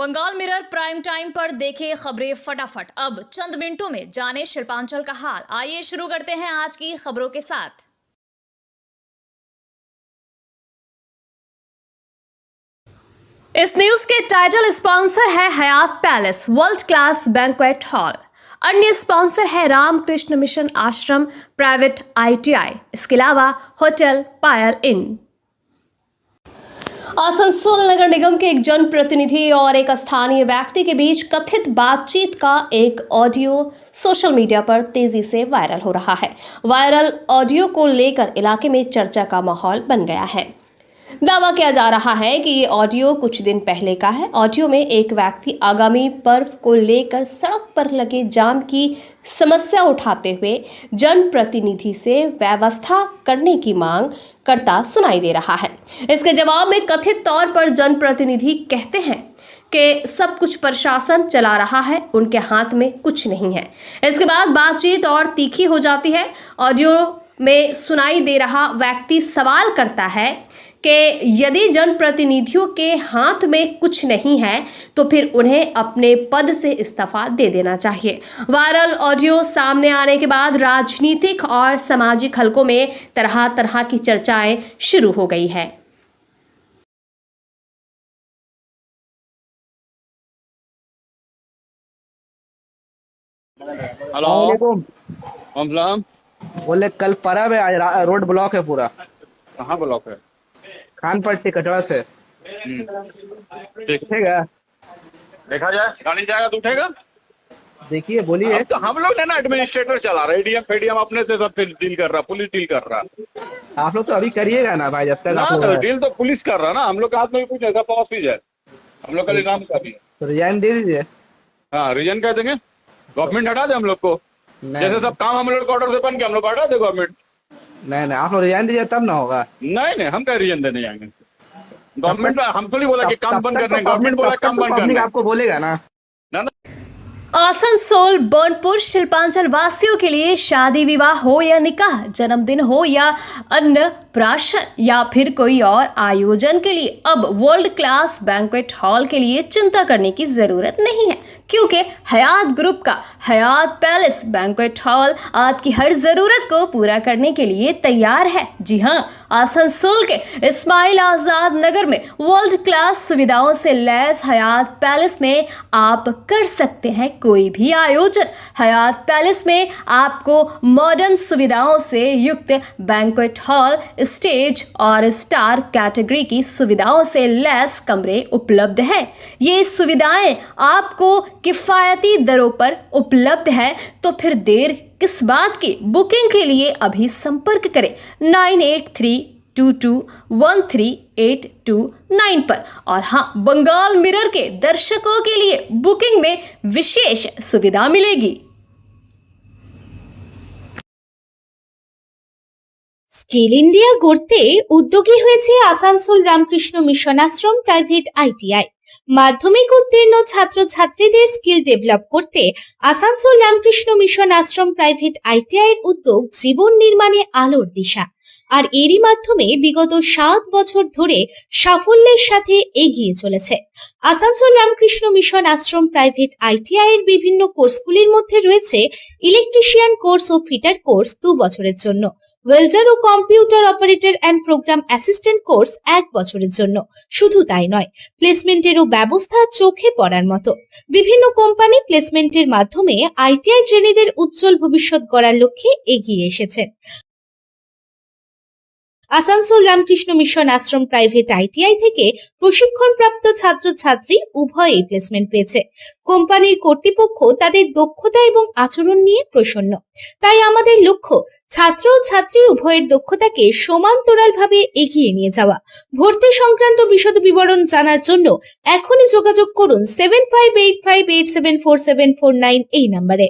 Bengal mirror prime time पर देखे खबरें फटाफट। अब चंद मिनटों में जाने शिल्पांचल का हाल। आइए शुरू करते हैं आज की खबरों के साथ। इस न्यूज के टाइटल स्पॉन्सर है Hyatt Palace world class banquet hall. अन्य स्पॉन्सर है रामकृष्ण मिशन आश्रम प्राइवेट ITI। इसके अलावा होटल पायल इन। आसनसोल नगर निगम के एक जनप्रतिनिधि और एक स्थानीय व्यक्ति के बीच कथित बातचीत का एक ऑडियो सोशल मीडिया पर तेजी से वायरल हो रहा है। वायरल ऑडियो को लेकर इलाके में चर्चा का माहौल बन गया है। दावा किया जा रहा है कि ये ऑडियो कुछ दिन पहले का है। ऑडियो में एक व्यक्ति आगामी पर्व को लेकर सड़क पर लगे जाम की समस्या उठाते हुए जनप्रतिनिधि से व्यवस्था करने की मांग करता सुनाई दे रहा है। इसके जवाब में कथित तौर पर जनप्रतिनिधि कहते हैं कि सब कुछ प्रशासन चला रहा है, उनके हाथ में कुछ नहीं है। इसके बाद बातचीत और तीखी हो जाती है। ऑडियो में सुनाई दे रहा व्यक्ति सवाल करता है कि यदि जनप्रतिनिधियों के हाथ में कुछ नहीं है तो फिर उन्हें अपने पद से इस्तीफा दे देना चाहिए। वायरल ऑडियो सामने आने के बाद राजनीतिक और सामाजिक हलकों में तरह तरह की चर्चाएं शुरू हो गई है। हेलो, बोले कल परब है, आज रोड ब्लॉक है पूरा। कहाँ ब्लॉक है? खान पट्टी कटड़ा से। ठीक है, देखा जाए, गाड़ी जाएगा तो उठेगा। देखिए बोलिए। अब तो हम लोग ने ना एडमिनिस्ट्रेटर चला रहे, ADM फेडीएम अपने से सब डील कर रहा, पुलिस डील कर रहा। आप लोग तो अभी करिएगा ना भाई, जब तक आप ना लोग डील तो पुलिस कर रहा ना, हम लोग के हाथ में भी कुछ ऐसा पॉलिसी है, हम लोग का निजाम का भी है। तो रिजाइन दे दीजिए। हाँ, रीजन कह देंगे, गवर्नमेंट हटा दे हम लोग को। जैसे सब काम हम लोग ऑर्डर से बन के हम लोग हटा दे गवर्नमेंट। नहीं, आप लोग रिजाइन दीजिए तब ना होगा। नहीं, हम क्या रीजन देने जाएंगे? गवर्नमेंट हम थोड़ी बोला कि काम बंद करने, गवर्नमेंट बोला काम बंद करने। आपको बोलेगा ना। आसनसोल बर्नपुर शिल्पांचल वासियों के लिए शादी विवाह हो या निकाह, जन्मदिन हो या अन्नप्राशन या फिर कोई और आयोजन के लिए अब वर्ल्ड क्लास बैंक्वेट हॉल के लिए चिंता करने की जरूरत नहीं है, क्योंकि हयात ग्रुप का हयात पैलेस बैंक्वेट हॉल आपकी हर जरूरत को पूरा करने के लिए तैयार है। जी हाँ, आसनसोल के इस्माइल आजाद नगर में वर्ल्ड क्लास सुविधाओं से लैस हयात पैलेस में आप कर सकते हैं कोई भी आयोजन। हयात पैलेस में आपको मॉडर्न सुविधाओं से युक्त बैंक्वेट हॉल, स्टेज और स्टार कैटेगरी की सुविधाओं से लैस कमरे उपलब्ध हैं। ये सुविधाएं आपको किफायती दरों पर उपलब्ध है, तो फिर देर किस बात की? बुकिंग के लिए अभी संपर्क करें 9832213829 पर। और हाँ, बंगाल मिरर के दर्शकों के लिए बुकिंग में विशेष सुविधा मिलेगी। স্কিল ইন্ডিয়া গড়তে উদ্যোগী হয়েছে Asansol Ramakrishna mission Ashram private ITI। মাধ্যমিক উত্তীর্ণ ছাত্রছাত্রীদের স্কিল ডেভেলপ করতে Asansol Ramakrishna mission Ashram private ITI এর উদ্যোগ জীবন নির্মাণে আলোর দিশা। আর এরই মাধ্যমে বিগত 7 বছর ধরে সাফল্যের সাথে এগিয়ে চলেছে। Asansol Ramakrishna mission Ashram private ITI এর বিভিন্ন কোর্সগুলির মধ্যে রয়েছে ইলেকট্রিশিয়ান কোর্স ও ফিটার কোর্স 2 বছরের জন্য, ওয়েল্ডার ও computer operator and program assistant course 1 বছরের জন্য। শুধু তাই নয়, প্লেসমেন্টেরও ব্যবস্থা চোখে পড়ার মতো। বিভিন্ন কোম্পানি প্লেসমেন্টের মাধ্যমে ITI ট্রেনিদের উজ্জ্বল ভবিষ্যৎ গড়ার লক্ষ্যে এগিয়ে এসেছেন। Asansol Ramakrishna mission Ashram private ITI থেকে প্রশিক্ষণপ্রাপ্ত ছাত্রছাত্রী উভয়েই প্লেসমেন্ট পেয়েছে। কোম্পানির কর্তৃপক্ষ তাদের দক্ষতা এবং আচরণ নিয়ে প্রসন্ন। তাই আমাদের লক্ষ্য ছাত্র ও ছাত্রী উভয়ের দক্ষতাকে সমান্তরালভাবে এগিয়ে নিয়ে যাওয়া। ভর্তি সংক্রান্ত বিশদ বিবরণ জানার জন্য এখনই যোগাযোগ করুন 7585874749 এই নম্বরে।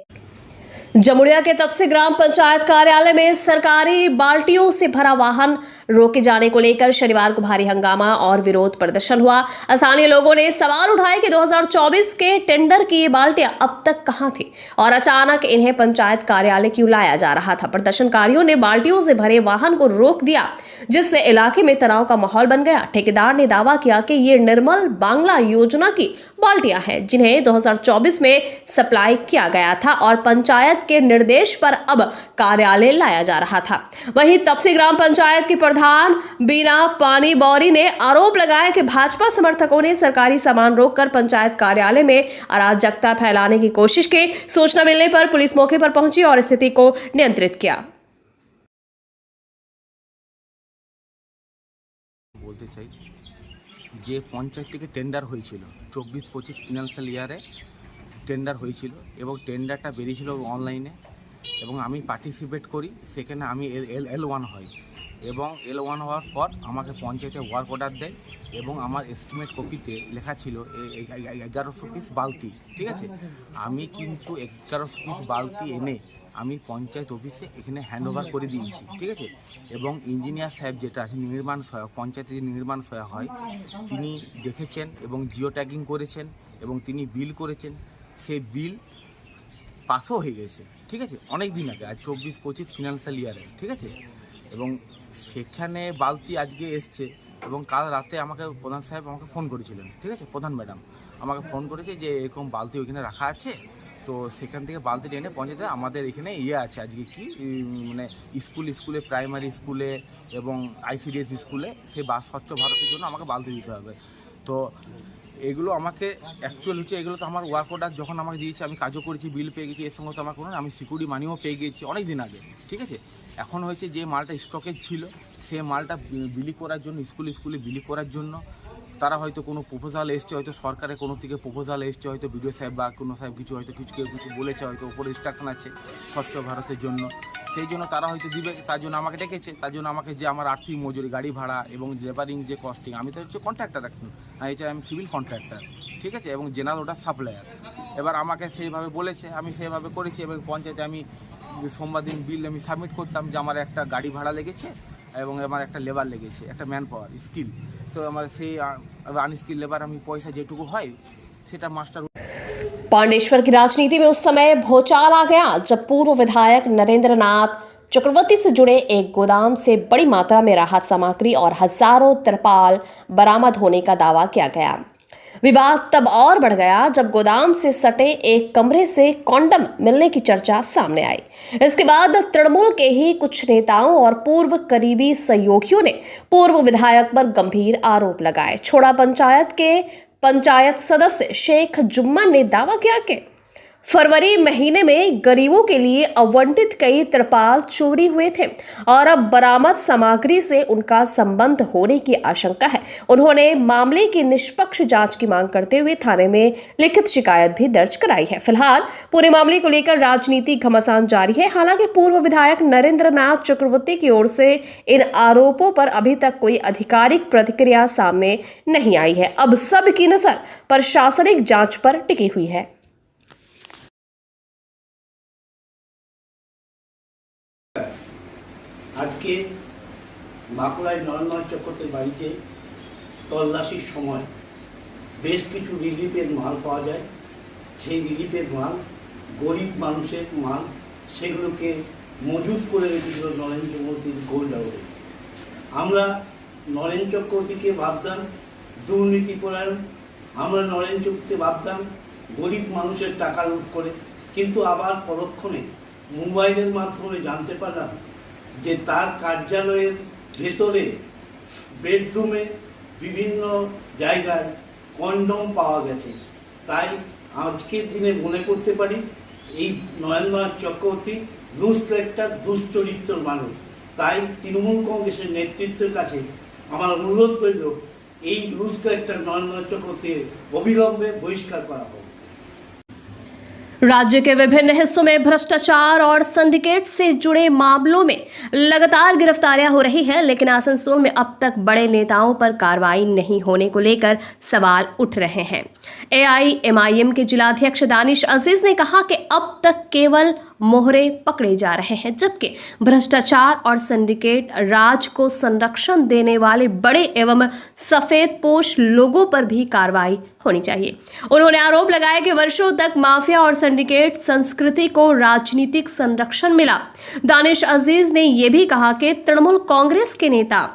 जमुड़िया के तपसे ग्राम पंचायत कार्यालय में सरकारी बाल्टियों से भरा वाहन रोके जाने को लेकर शनिवार को भारी हंगामा और विरोध प्रदर्शन हुआ। स्थानीय लोगों ने सवाल उठाए कि 2024 के टेंडर की ये बाल्टियां अब तक कहां थी और अचानक इन्हें पंचायत कार्यालय क्यों लाया जा रहा था। प्रदर्शनकारियों ने बाल्टियों से भरे वाहन को रोक दिया, जिससे इलाके में तनाव का माहौल बन गया। ठेकेदार ने दावा किया कि ये निर्मल बांग्ला योजना की बाल्टियां हैं, जिन्हें 2024 में सप्लाई किया गया था और पंचायत के निर्देश पर अब कार्यालय लाया जा रहा था। वहीं तपसी ग्राम पंचायत की प्रधान बीना पानी बौरी ने आरोप लगाया कि भाजपा समर्थकों ने सरकारी सामान रोककर पंचायत कार्यालय में अराजकता फैलाने की कोशिश की। सूचना मिलने पर पुलिस मौके पर पहुंची और स्थिति को नियंत्रित किया। বলতে চাই যে পঞ্চায়েত থেকে টেন্ডার হয়েছিল 24-25 ফিনান্সিয়াল ইয়ারে টেন্ডার হয়েছিল এবং টেন্ডারটা বেরিয়েছিল অনলাইনে এবং আমি পার্টিসিপেট করি। সেখানে আমি L1 হই এবং L1 হওয়ার পর আমাকে পঞ্চায়েতে ওয়ার্ক অর্ডার দেয় এবং আমার এস্টিমেট কপিতে লেখা ছিল 1100 পিস বালতি। ঠিক আছে, আমি কিন্তু 1100 পিস বালতি এনে আমি পঞ্চায়েত অফিসে এখানে হ্যান্ড ওভার করে দিয়েছি। ঠিক আছে, এবং ইঞ্জিনিয়ার সাহেব যেটা আছে নির্মাণ সহায়ক, পঞ্চায়েতে যে নির্মাণ সহায়ক হয়, তিনি দেখেছেন এবং জিও ট্যাগিং করেছেন এবং তিনি বিল করেছেন। সেই বিল পাসও হয়ে গেছে। ঠিক আছে, অনেক দিন আগে, আজ 24-25 ফিনান্সিয়াল ইয়ারে। ঠিক আছে, এবং সেখানে বালতি আজকে এসছে এবং কাল রাতে আমাকে প্রধান সাহেব আমাকে ফোন করেছিলেন। ঠিক আছে, প্রধান ম্যাডাম আমাকে ফোন করেছে যে এরকম বালতি ওইখানে রাখা আছে, তো সেখান থেকে বালতি টেনে পঞ্চায়েতে আমাদের এখানে আছে আজকে কি মানে স্কুলে প্রাইমারি স্কুলে এবং ICDS স্কুলে সেই স্বচ্ছ ভারতের জন্য আমাকে বালতি দিতে হবে। তো এগুলো আমাকে অ্যাকচুয়াল হচ্ছে, এগুলো তো আমার ওয়ার্ক অর্ডার যখন আমাকে দিয়েছে আমি কাজও করেছি, বিল পেয়ে গেছি, এর সঙ্গে তো আমার কোনো আমি সিকিউরিটি মানিও পেয়ে গেছি অনেক দিন আগে। ঠিক আছে, এখন হয়েছে যে মালটা স্টকেজ ছিল সেই মালটা বিলি করার জন্য স্কুলে বিলি করার জন্য তারা হয়তো কোনো প্রপোজাল এসছে, হয়তো সরকারের কোনো থেকে প্রপোজাল এসছে, হয়তো বিডিও সাহেব বা কোনো সাহেব কিছু হয়তো কেউ কিছু বলেছে, হয়তো উপরে ইনস্ট্রাকশন আছে স্বচ্ছ ভারতের জন্য, সেই জন্য তারা হয়তো দিবে, তার জন্য আমাকে ডেকেছে। তার জন্য আমাকে যে আমার আর্থিক মজুরি, গাড়ি ভাড়া এবং লেবারিং যে কস্টিং, আমি তো হচ্ছে কন্ট্রাক্টর, আমি সিভিল কন্ট্রাক্টর। ঠিক আছে, এবং জেনারেল ওটা সাপ্লায়ার। এবার আমাকে সেইভাবে বলেছে, আমি সেইভাবে করেছি এবং পঞ্চায়েতে আমি সোমবার দিন বিল আমি সাবমিট করতাম যে আমার একটা গাড়ি ভাড়া লেগেছে এবং আমার একটা লেবার লেগেছে, একটা ম্যান পাওয়ার স্কিল। तो हमारे से अनस्किल लेबर हमें पैसा जेटुकु है सेटा मास्टर। पांडेश्वर की राजनीति में उस समय भूचाल आ गया जब पूर्व विधायक नरेंद्र नाथ चक्रवर्ती से जुड़े एक गोदाम से बड़ी मात्रा में राहत सामग्री और हजारों तिरपाल बरामद होने का दावा किया गया। विवाद तब और बढ़ गया जब गोदाम से सटे एक कमरे से कॉन्डम मिलने की चर्चा सामने आई। इसके बाद तृणमूल के ही कुछ नेताओं और पूर्व करीबी सहयोगियों ने पूर्व विधायक पर गंभीर आरोप लगाए। छोड़ा पंचायत के पंचायत सदस्य शेख जुम्मन ने दावा किया कि फरवरी महीने में गरीबों के लिए आवंटित कई तिरपाल चोरी हुए थे और अब बरामद सामग्री से उनका संबंध होने की आशंका है। उन्होंने मामले की निष्पक्ष जांच की मांग करते हुए थाने में लिखित शिकायत भी दर्ज कराई है। फिलहाल पूरे मामले को लेकर राजनीति घमासान जारी है। हालांकि पूर्व विधायक नरेंद्र नाथ चक्रवर्ती की ओर से इन आरोपों पर अभी तक कोई आधिकारिक प्रतिक्रिया सामने नहीं आई है। अब सबकी नजर प्रशासनिक जांच पर टिकी हुई है। আজকে বাঁকুড়ায় নরেন্দ্র চক্রবর্তীর বাড়িতে তল্লাশির সময় বেশ কিছু রিলিফের মাল পাওয়া যায়। সেই রিলিফের মাল গরিব মানুষের মাল, সেগুলোকে মজুত করে রেখেছিল নরেন্দ্র চক্রবর্তীর গোল্ড হাউসে। আমরা নরেন্দ্র চক্রবর্তীকে ভাবতাম দুর্নীতিপরায়ণ, আমরা নরেন্দ্র চক্রবর্তী ভাবতাম গরিব মানুষের টাকা লুট করে, কিন্তু আবার পরক্ষণে মোবাইলের মাধ্যমে জানতে পারলাম যে তার কার্যালয়ের ভেতরে বেডরুমে বিভিন্ন জায়গায় কন্ডম পাওয়া গেছে। তাই আজকের দিনে মনে করতে পারি এই নরেন্দ্রনাথ চক্রবর্তী লুজ ক্যারেক্টার, দুশ্চরিত্র মানুষ। তাই তৃণমূল কংগ্রেসের নেতৃত্বের কাছে আমার অনুরোধ করল এই লুজ ক্যারেক্টার নরেন্দ্রনাথ চক্রবর্তীর অবিলম্বে বহিষ্কার করা হোক। राज्य के विभिन्न हिस्सों में भ्रष्टाचार और सिंडिकेट से जुड़े मामलों में लगातार गिरफ्तारियां हो रही हैं, लेकिन आसनसोल में अब तक बड़े नेताओं पर कार्रवाई नहीं होने को लेकर सवाल उठ रहे हैं। AIMIM के जिलाध्यक्ष दानिश अजीज ने कहा कि अब तक केवल मोहरे पकड़े जा रहे हैं, जबकि भ्रष्टाचार और सिंडिकेट राज को संरक्षण देने वाले बड़े एवं सफेदपोश लोगों पर भी कार्रवाई होनी चाहिए। उन्होंने आरोप लगाया कि वर्षों तक माफिया और सिंडिकेट संस्कृति को राजनीतिक संरक्षण मिला। दानिश अजीज ने यह भी कहा कि तृणमूल कांग्रेस के नेता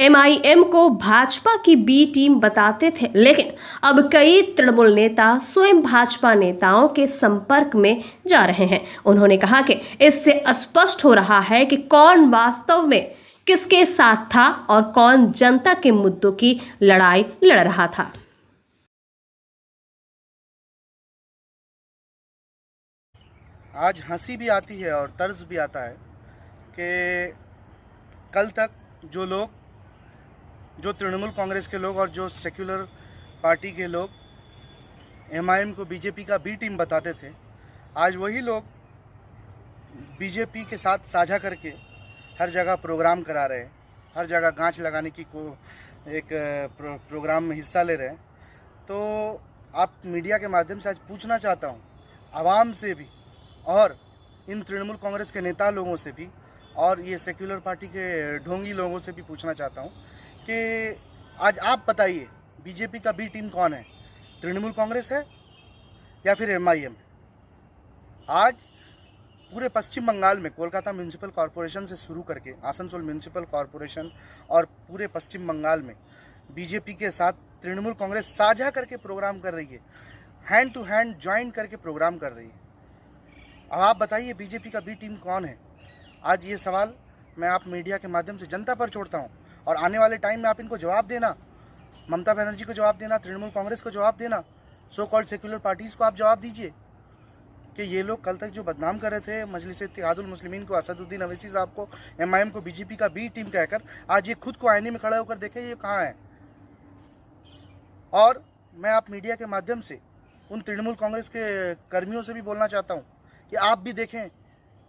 MIM को भाजपा की बी टीम बताते थे, लेकिन अब कई तृणमूल नेता स्वयं भाजपा नेताओं के संपर्क में जा रहे हैं। उन्होंने कहा कि इससे स्पष्ट हो रहा है कि कौन वास्तव में किसके साथ था और कौन जनता के मुद्दों की लड़ाई लड़ रहा था। आज हंसी भी आती है और तर्ज भी आता है कि कल तक जो तृणमूल कांग्रेस के लोग और जो सेक्युलर पार्टी के लोग MIM को बीजेपी का बी टीम बताते थे, आज वही लोग बीजेपी के साथ साझा करके हर जगह प्रोग्राम करा रहे हैं, हर जगह गांच लगाने की एक प्रोग्राम में हिस्सा ले रहे हैं। तो आप मीडिया के माध्यम से आज पूछना चाहता हूँ, आवाम से भी और इन तृणमूल कांग्रेस के नेता लोगों से भी और ये सेक्युलर पार्टी के ढोंगी लोगों से भी पूछना चाहता हूँ कि आज आप बताइए बीजेपी का बी टीम कौन है, तृणमूल कांग्रेस है या फिर MIM है? आज पूरे पश्चिम बंगाल में कोलकाता म्यूनिसिपल कॉरपोरेशन से शुरू करके आसनसोल म्यूनिसिपल कॉरपोरेशन और पूरे पश्चिम बंगाल में बीजेपी के साथ तृणमूल कांग्रेस साझा करके प्रोग्राम कर रही है, हैंड टू हैंड ज्वाइन करके प्रोग्राम कर रही है। अब आप बताइए बीजेपी का बी टीम कौन है? आज ये सवाल मैं आप मीडिया के माध्यम से जनता पर छोड़ता हूँ और आने वाले टाइम में आप इनको जवाब देना, ममता बनर्जी को जवाब देना, तृणमूल कांग्रेस को जवाब देना, सो कॉल्ड सेक्युलर पार्टीज़ को आप जवाब दीजिए कि ये लोग कल तक जो बदनाम कर रहे थे मजलिस इत्तेहादुल मुस्लिमीन को, असदुद्दीन अवैसी साहब को, MIM को बीजेपी का बी टीम कहकर, आज ये खुद को आईने में खड़ा होकर देखे ये कहाँ है। और मैं आप मीडिया के माध्यम से उन तृणमूल कांग्रेस के कर्मियों से भी बोलना चाहता हूँ कि आप भी देखें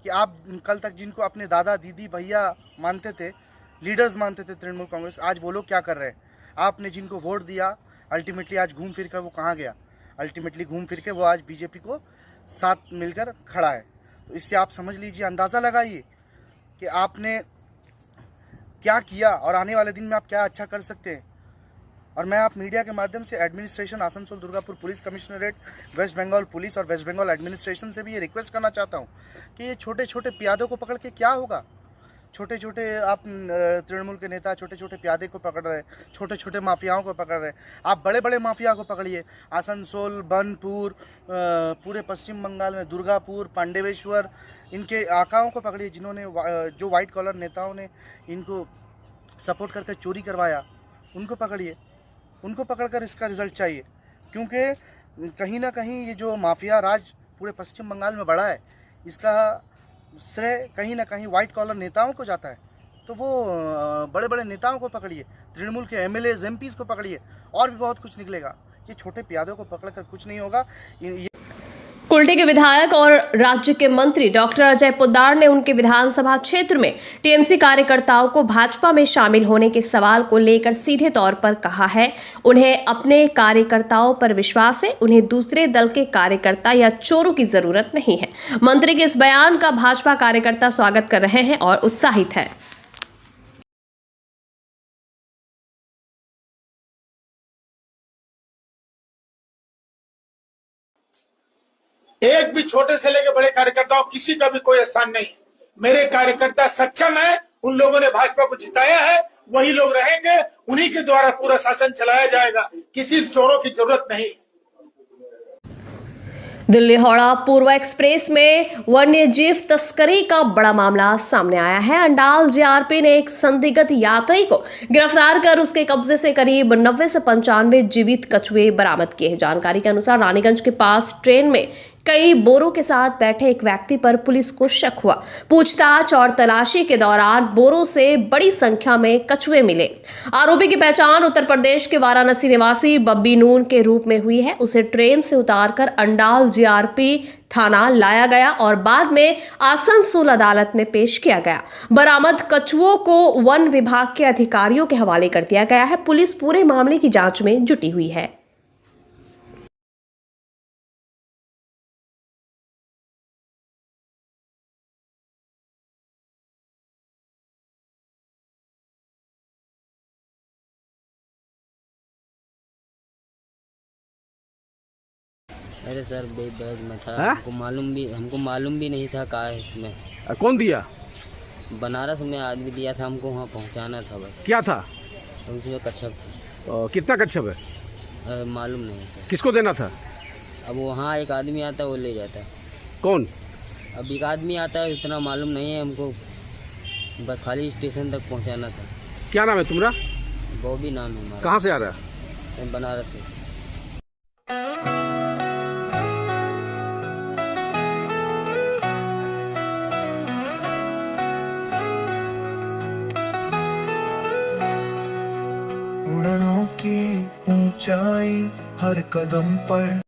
कि आप कल तक जिनको अपने दादा दीदी भैया मानते थे, लीडर्स मानते थे तृणमूल कांग्रेस, आज वो लोग क्या कर रहे हैं। आपने जिनको वोट दिया अल्टीमेटली आज घूम फिर कर वो कहाँ गया? अल्टीमेटली घूम फिर के वो आज बीजेपी को साथ मिलकर खड़ा है। तो इससे आप समझ लीजिए, अंदाज़ा लगाइए कि आपने क्या किया और आने वाले दिन में आप क्या अच्छा कर सकते हैं। और मैं आप मीडिया के माध्यम से administration, Asansol Durgapur police commissionerate, west Bengal police और वेस्ट बंगाल एडमिनिस्ट्रेशन से भी ये रिक्वेस्ट करना चाहता हूँ कि ये छोटे छोटे प्यादों को पकड़ के क्या होगा। छोटे छोटे आप तृणमूल के नेता छोटे छोटे प्यादे को पकड़ रहे, छोटे छोटे माफियाओं को पकड़ रहे, आप बड़े बड़े माफिया को पकड़िए। आसनसोल, बनपुर, पूरे पश्चिम बंगाल में दुर्गापुर, पांडेवेश्वर, इनके आकाओं को पकड़िए जिन्होंने जो वाइट कॉलर नेताओं ने इनको सपोर्ट करके चोरी करवाया, उनको पकड़िए। उनको पकड़कर इसका रिजल्ट चाहिए, क्योंकि कहीं ना कहीं ये जो माफिया राज पूरे पश्चिम बंगाल में बढ़ा है, इसका श्रेय कहीं ना कहीं वाइट कॉलर नेताओं को जाता है। तो वो बड़े बड़े नेताओं को पकड़िए, तृणमूल के MLAs, MPs को पकड़िए, और भी बहुत कुछ निकलेगा। ये छोटे प्यादों को पकड़कर कुछ नहीं होगा। कुल्टी के विधायक और राज्य के मंत्री डॉक्टर अजय पोद्दार ने उनके विधानसभा क्षेत्र में TMC कार्यकर्ताओं को भाजपा में शामिल होने के सवाल को लेकर सीधे तौर पर कहा है, उन्हें अपने कार्यकर्ताओं पर विश्वास है, उन्हें दूसरे दल के कार्यकर्ता या चोरों की जरूरत नहीं है। मंत्री के इस बयान का भाजपा कार्यकर्ता स्वागत कर रहे हैं और उत्साहित है। एक भी छोटे से लेकर बड़े कार्यकर्ताओं किसी का भी कोई स्थान नहीं। मेरे कार्यकर्ता सक्षम है, उन लोगों ने भाजपा को जिताया है, वही लोग रहेंगे, उन्हीं के द्वारा पूरा शासन चलाया जाएगा, किसी चोरों की जरूरत नहीं। दिल्ली हावड़ा पूर्व एक्सप्रेस में वन्यजीव तस्करी का बड़ा मामला सामने आया है। अंडाल GRP ने एक संदिग्ध यात्री को गिरफ्तार कर उसके कब्जे से करीब 90 से 95 जीवित कछुए बरामद किए हैं। जानकारी के अनुसार रानीगंज के पास ट्रेन में कई बोरों के साथ बैठे एक व्यक्ति पर पुलिस को शक हुआ। पूछताछ और तलाशी के दौरान बोरों से बड़ी संख्या में कछुए मिले। आरोपी की पहचान उत्तर प्रदेश के वाराणसी निवासी बब्बी नून के रूप में हुई है। उसे ट्रेन से उतारकर अंडाल GRP थाना लाया गया और बाद में आसनसोल अदालत में पेश किया गया। बरामद कछुओं को वन विभाग के अधिकारियों के हवाले कर दिया गया है। पुलिस पूरे मामले की जांच में जुटी हुई है। अरे सर बैग में था, हाँ? हमको मालूम भी नहीं था कहाँ है इसमें। कौन दिया? बनारस में आदमी दिया था, हमको वहाँ पहुँचाना था बस। क्या था? उसमें कच्छप था। कितना कच्छप है? मालूम नहीं सर। किसको देना था? अब वहाँ एक आदमी आता है, वो ले जाता है। कौन? अब एक आदमी आता है, उतना मालूम नहीं है हमको, बस खाली स्टेशन तक पहुँचाना था। क्या नाम है तुम्हारा? बॉबी नाम है हमारा। कहाँ से आ रहा है? बनारस से। उड़नों की ऊंचाई हर कदम पर।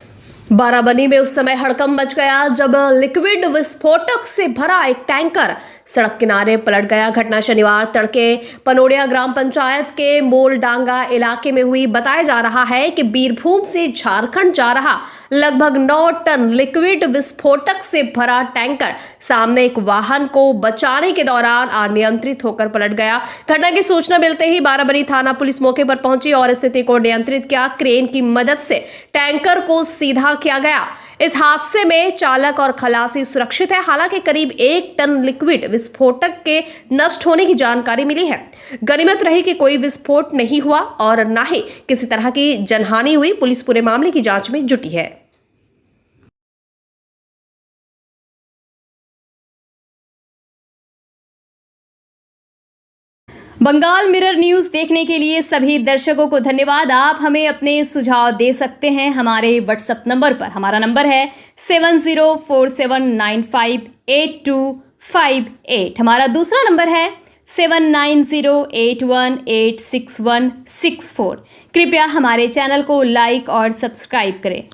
बाराबंकी में उस समय हड़कंप मच गया जब लिक्विड विस्फोटक से भरा एक टैंकर सड़क किनारे पलट गया। घटना शनिवार तड़के पनोड़िया ग्राम पंचायत के मोलडांगा इलाके में हुई। बताया जा रहा है कि बीरभूम से झारखंड जा रहा लगभग 9 टन लिक्विड विस्फोटक से भरा टैंकर सामने एक वाहन को बचाने के दौरान अनियंत्रित होकर पलट गया। घटना की सूचना मिलते ही बाराबंकी थाना पुलिस मौके पर पहुंची और स्थिति को नियंत्रित किया। क्रेन की मदद से टैंकर को सीधा किया गया। इस हादसे में चालक और खलासी सुरक्षित है। हालांकि करीब 1 टन लिक्विड विस्फोटक के नष्ट होने की जानकारी मिली है। गनीमत रही कि कोई विस्फोट नहीं हुआ और न ही किसी तरह की जनहानि हुई। पुलिस पूरे मामले की जांच में जुटी है। बंगाल मिरर न्यूज देखने के लिए सभी दर्शकों को धन्यवाद। आप हमें अपने सुझाव दे सकते हैं हमारे व्हाट्सएप नंबर पर। हमारा नंबर है 7047958258। हमारा दूसरा नंबर है 7908186164। कृपया हमारे चैनल को लाइक और सब्सक्राइब करें।